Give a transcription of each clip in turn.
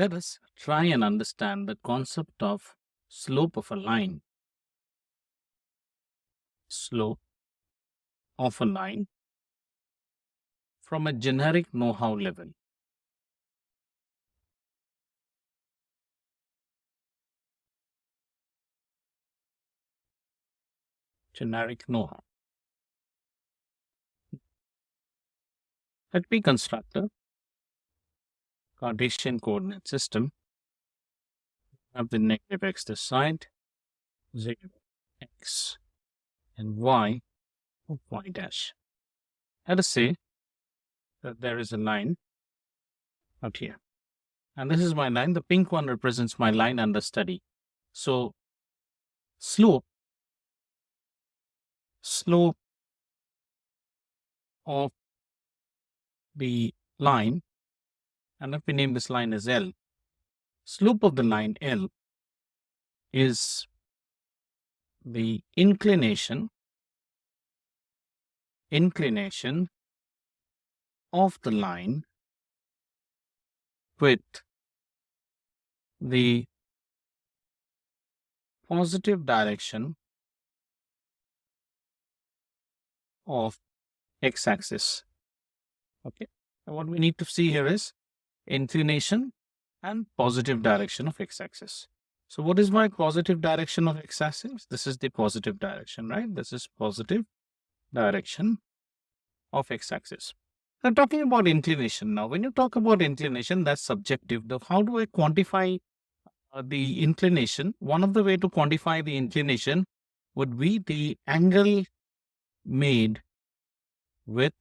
let us try and understand the concept of slope of a line. Slope of a line from a generic know-how level. Generic know-how. Let me construct a Cartesian coordinate system. Have the negative x this side, 0, x, and y of y dash. Let us say that there is a line out here. And this is my line. The pink one represents my line under study. So slope of the line, and let me name this line as L. Slope of the line L is the inclination of the line with the positive direction of x-axis. Okay, and what we need to see here is inclination and positive direction of x-axis. So what is my positive direction of x-axis? This is the positive direction, right? This is positive direction of x-axis. Now talking about inclination now, when you talk about inclination, that's subjective. How do I quantify the inclination? One of the way to quantify the inclination would be the angle made with,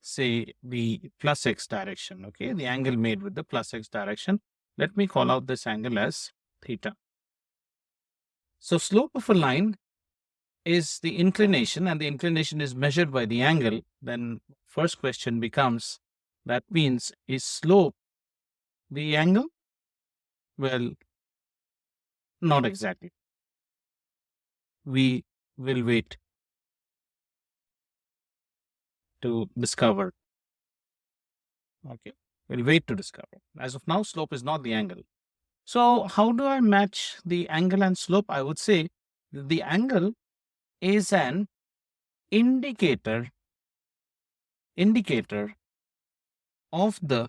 say, the plus x direction. Okay, the angle made with the plus x direction. Let me call out this angle as theta. So slope of a line is the inclination, and the inclination is measured by the angle. Then first question becomes, that means, is slope the angle? Well, not exactly. We will wait to discover. Okay, we'll wait to discover. As of now, slope is not the angle. So how do I match the angle and slope? I would say the angle is an indicator of the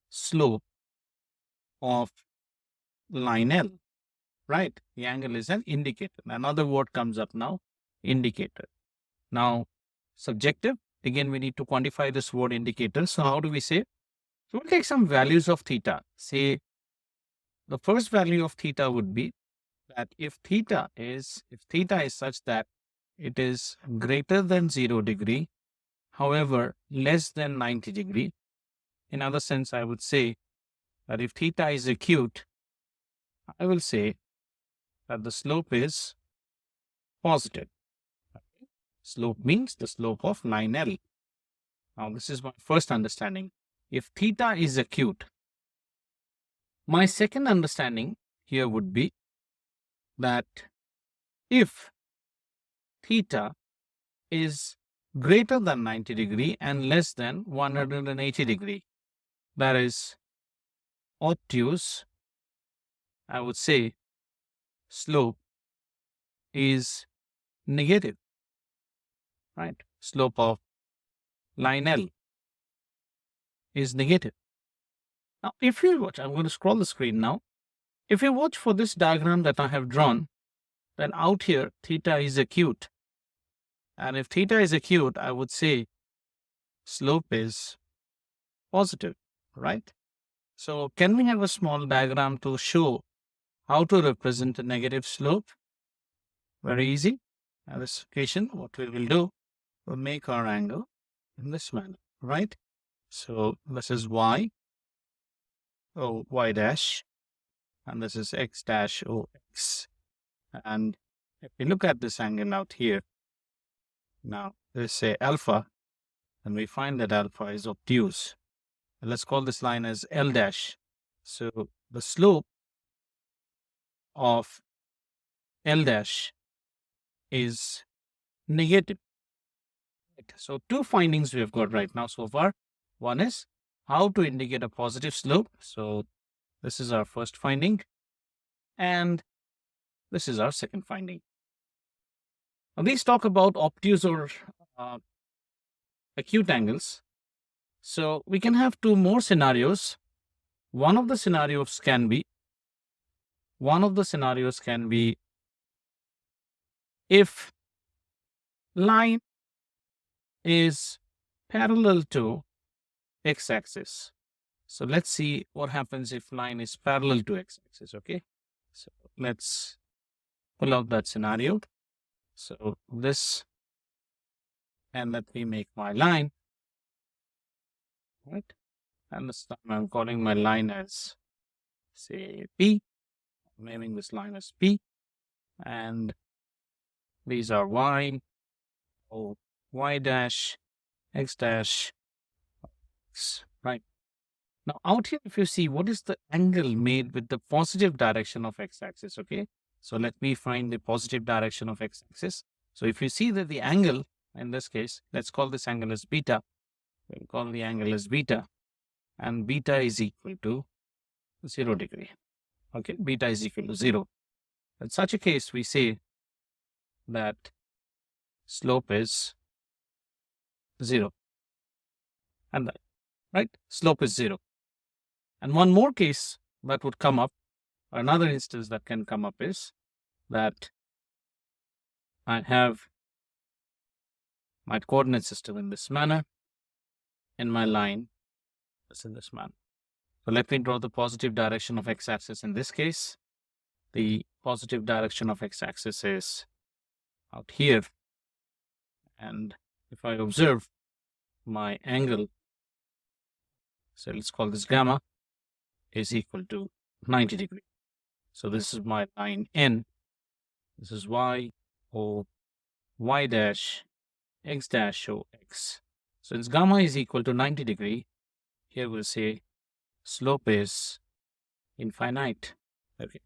slope of line L, right? The angle is an indicator. Another word comes up now, indicator. Now, subjective, again, we need to quantify this word indicator. So how do we say? So we'll take some values of theta. Say the first value of theta would be that if theta is such that it is greater than 0 degree, however, less than 90 degree. In other sense, I would say that if theta is acute, I will say that the slope is positive. Slope means the slope of line L. Now, this is my first understanding. If theta is acute, my second understanding here would be that if theta is greater than 90 degree and less than 180 degree, that is obtuse, I would say slope is negative, right? Slope of line L is negative. Now, if you watch, I'm going to scroll the screen now. If you watch for this diagram that I have drawn, then out here, theta is acute. And if theta is acute, I would say slope is positive, right? So can we have a small diagram to show how to represent a negative slope? Very easy. On this occasion, what we will do, we'll make our angle in this manner, right? So this is y, y dash, and this is x dash, x. And if we look at this angle out here, now let's say alpha, and we find that alpha is obtuse. Let's call this line as L dash. So the slope of L dash is negative. So two findings we have got right now so far. One is how to indicate a positive slope. So this is our first finding, and this is our second finding. Now these talk about obtuse or acute angles. So we can have two more scenarios. One of the scenarios can be if line is parallel to x-axis. So let's see what happens if line is parallel to x-axis. Okay, so let's pull out that scenario. So this, and let me make my line, right? And this time I'm calling my line as, say, P. I'm naming this line as P, and these are y, o, y dash, x dash, x, right? Now out here, if you see, what is the angle made with the positive direction of x-axis, okay? So let me find the positive direction of x-axis. So if you see that the angle, in this case, let's call this angle as beta. We'll call the angle as beta, and beta is equal to 0 degree. Okay, beta is equal to 0. In such a case, we say that slope is 0. And that, right? Slope is 0. And one more case that would come up, another instance that can come up is that I have my coordinate system in this manner and my line is in this manner. So let me draw the positive direction of x-axis in this case. The positive direction of x-axis is out here. And if I observe my angle, so let's call this gamma, is equal to 90 degree. So this is my line N. This is y, o, y dash, x dash, o, x. So since gamma is equal to 90 degree, here we'll say slope is infinite. Okay,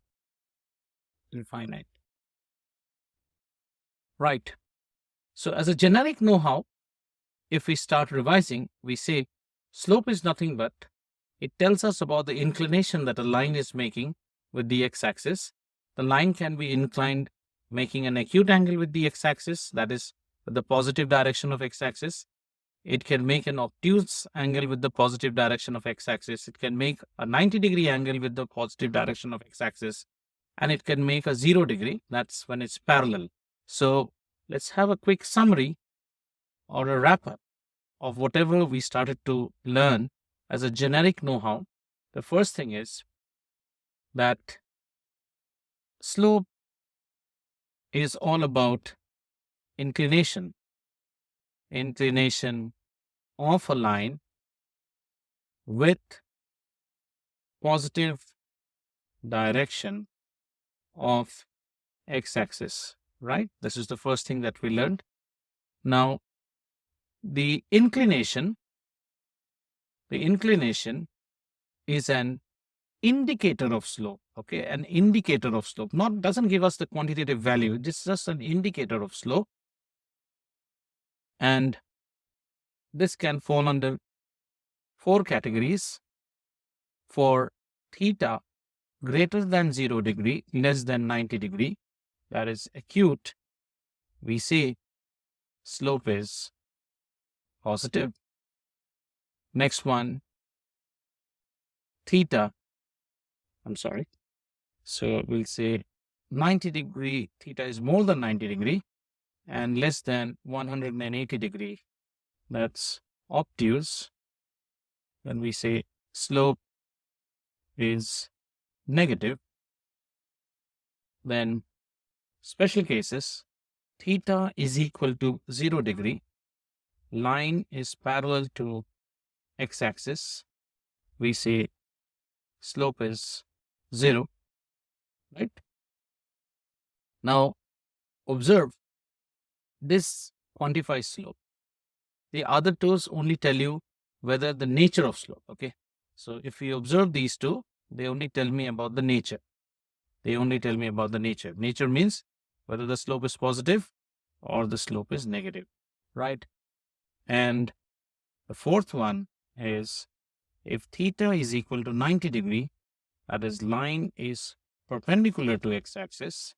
infinite. Right. So as a generic know-how, if we start revising, we say slope is nothing but it tells us about the inclination that a line is making with the x-axis. The line can be inclined making an acute angle with the x-axis, that is the positive direction of x-axis. It can make an obtuse angle with the positive direction of x-axis. It can make a 90-degree angle with the positive direction of x-axis. And it can make a 0 degree. That's when it's parallel. So let's have a quick summary or a wrap-up of whatever we started to learn as a generic know-how. The first thing is that slope is all about inclination of a line with positive direction of x-axis, right? This is the first thing that we learned. Now, the inclination is an indicator of slope, okay? An indicator of slope, doesn't give us the quantitative value. This is just an indicator of slope. And this can fall under 4 categories. For theta greater than 0 degree, less than 90 degree, that is acute, we say slope is positive. Next one, so we'll say 90 degree, theta is more than 90 degree and less than 180 degree. That's obtuse. When we say slope is negative, then special cases, theta is equal to 0 degree, line is parallel to x-axis, we say slope is 0, right? Now, observe, this quantifies slope. The other tools only tell you whether the nature of slope, okay? So if you observe these two, they only tell me about the nature. Nature means whether the slope is positive or the slope is negative, right? And the fourth one is If theta is equal to 90 degree, that is line is perpendicular to x-axis,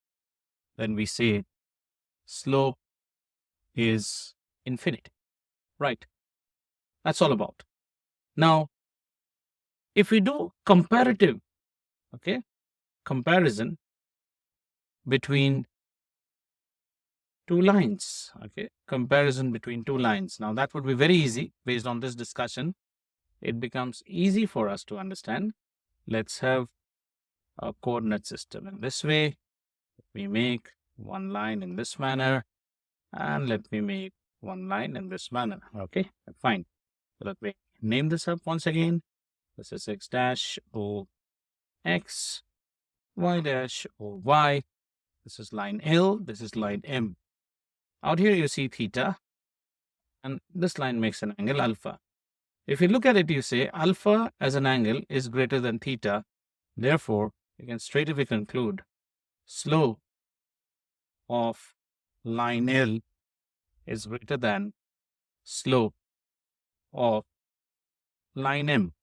then we say slope is infinity, right? That's all about. Now, if we do comparative, comparison between two lines, comparison between two lines. Now, that would be very easy based on this discussion. It becomes easy for us to understand. Let's have a coordinate system in this way. We make one line in this manner, and let me make one line in this manner. Okay, fine. So let me name this up once again. This is x dash o x, y dash o y. This is line L, this is line M. Out here you see theta, and this line makes an angle alpha. If you look at it, you say alpha as an angle is greater than theta. Therefore, you can straightaway conclude slope of line L is greater than slope of line M.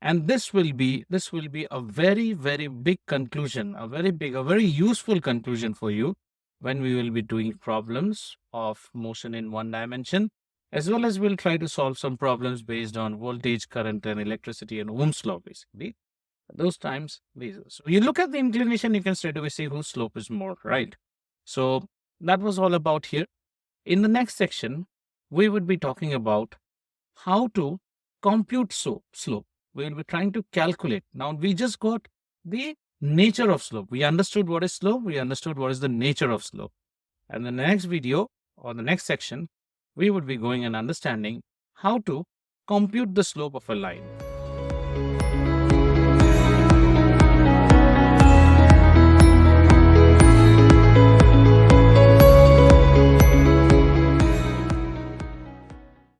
And this will be a very, very big conclusion, a very useful conclusion for you when we will be doing problems of motion in one dimension, as well as we'll try to solve some problems based on voltage, current, and electricity and Ohm's law, basically. Those times, so you look at the inclination, you can straight away see whose slope is more, right? So that was all about here. In the next section, we would be talking about how to compute slope. We will be trying to calculate. Now, we just got the nature of slope. We understood what is slope. We understood what is the nature of slope. And the next video or the next section, we would be going and understanding how to compute the slope of a line.